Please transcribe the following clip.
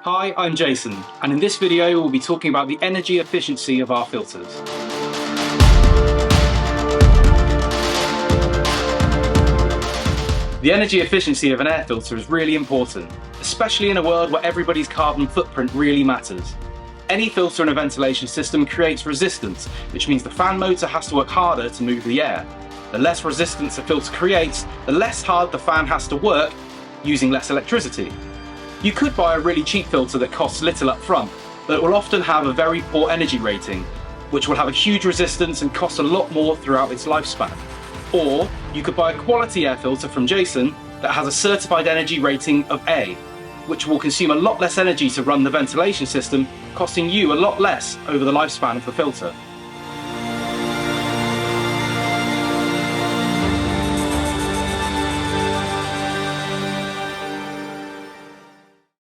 Hi, I'm Jason, and in this video we'll be talking about the energy efficiency of our filters. The energy efficiency of an air filter is really important, especially in a world where everybody's carbon footprint really matters. Any filter in a ventilation system creates resistance, which means the fan motor has to work harder to move the air. The less resistance a filter creates, the less hard the fan has to work, using less electricity. You could buy a really cheap filter that costs little up front, but it will often have a very poor energy rating, which will have a huge resistance and cost a lot more throughout its lifespan. Or you could buy a quality air filter from Jasun that has a certified energy rating of A, which will consume a lot less energy to run the ventilation system, costing you a lot less over the lifespan of the filter.